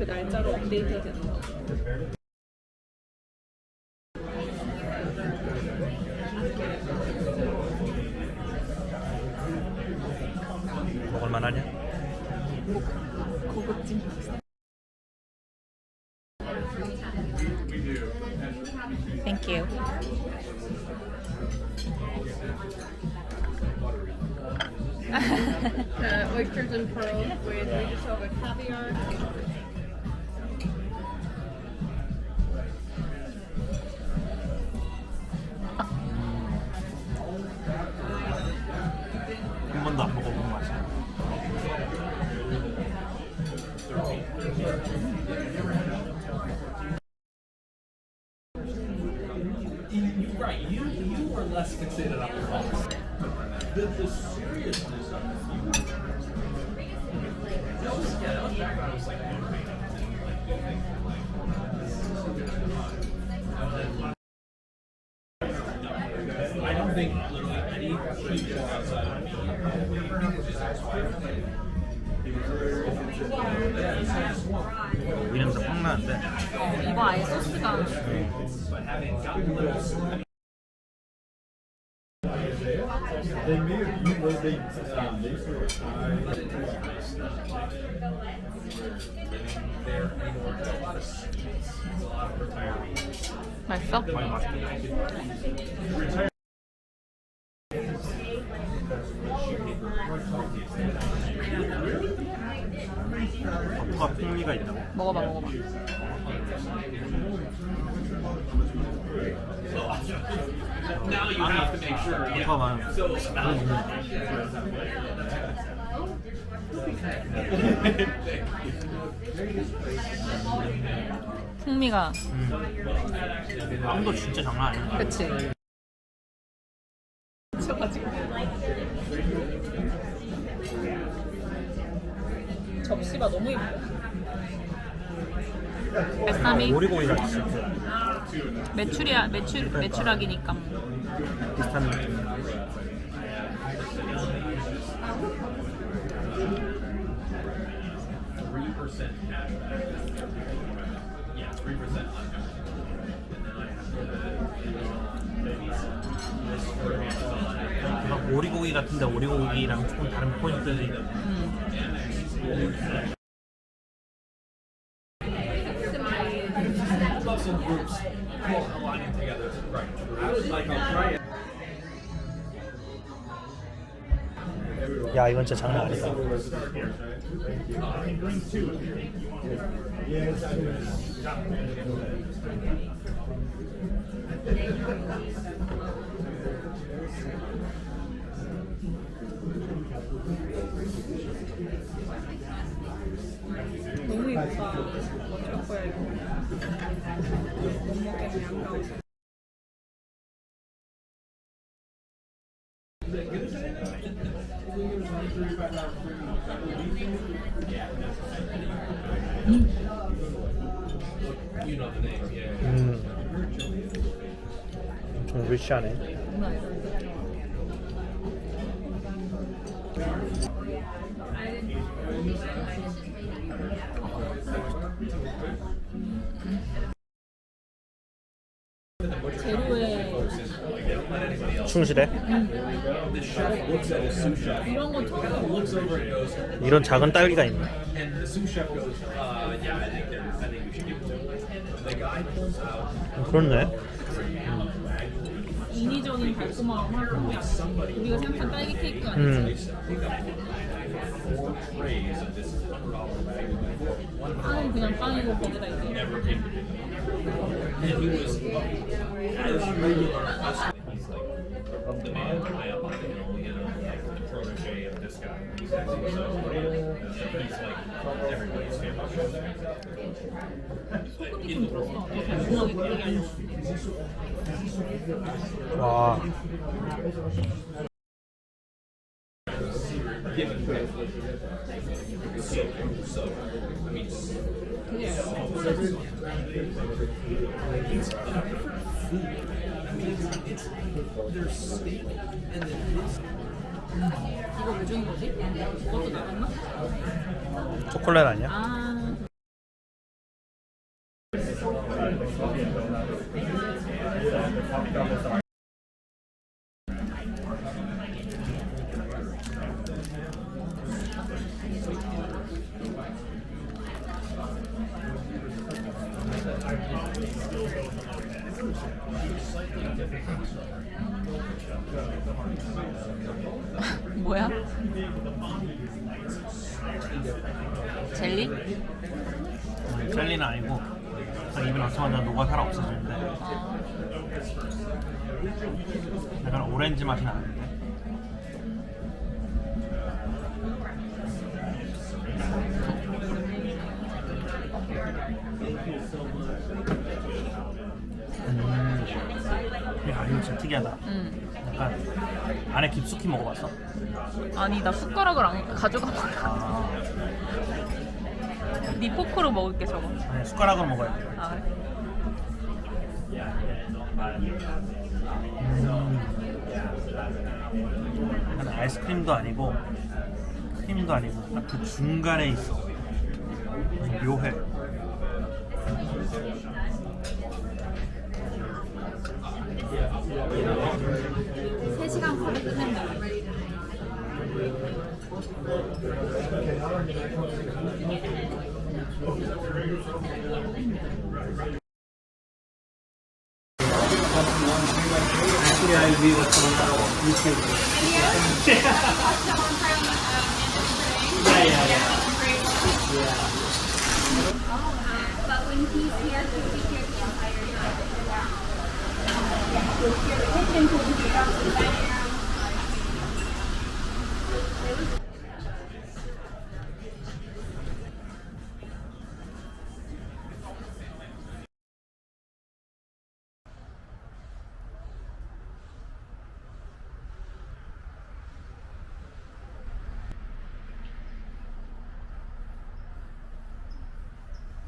그 날짜로 업데이트가 되는 거. 먹을만하냐? 고급진. Thank you. Oysters and pearls with Ricotta caviar. 한 번도 안 먹어본 맛이야. Right, you were less fixated on the cost. The seriousness of it. That was background was like I don't think literally any people outside of me 이름도 뻥 나는데. 이거 아예 소스가. They made you was they sort of there a lot of students, a lot of retirees. 맛있어? 많이 맛있게. 버터가 풍미가 있다고? 먹어봐. Now you have to make sure. 버터가 풍미가. 빵도 진짜 장난 아니야. 그치. 쳐가지고. 접시가 너무 예뻐. 베사미 오리고기가 있어. 메추락이니까. 비슷한 느낌. 오리고기 같은데 오리고기랑 조금 다른 포인트들이. Muscle groups aligning together. Right. I was like, I'll try it. 야 이건 진짜 장난 아니다. 너무 예쁘다. 어쩔 거야 이거. 못 먹겠네 아까워서. You know the name, yeah. 좀 리치하네. 재료에 충실해? The chef looks at a sous chef. 이런 건 처음 Looks over and goes, 이런 작은 딸기가 있네. and the sous chef goes, yeah, I think we should give it to him. The guy pulls out. 그렇네. 인위적인 달콤함 하고 우리가 생각한 딸기 케이크가 아니지. Four trays of this $100 bag. 빵은 그냥 빵이고 거기다 이제 Never came to pick it up. And he was as regular a customer. He's like the man high up on the hill, you know, like the protege of this guy. He's actually so he's like everybody's favorite. 소금이 좀 들었어. 더 달콤하게 되게 알려. 와. So, I mean, 되게 there's steak and then this. 이거 왜 주는 거지? 그것도 나갔나? 초콜릿 아니야? 아 뭐야? 젤리? 젤리는 아니고 딱 입에 넣자마자 녹아 살아 없어지는데 약간 오렌지 맛이 나는데 야 이거 진짜 특이하다. 약간 안에 깊숙이 먹어봤어? 아니 나 숟가락을 안 가져가고 아 네 포크로 먹을게 저거. 아니 숟가락으로 먹어야 돼. 아 그래? 약간 아이스크림도 아니고 크림도 아니고 딱 그 중간에 있어. 묘해. 3시간 반에 끝낸다. Actually, I agree with someone on YouTube. But when he's here, he'll be here the entire time. His intention will be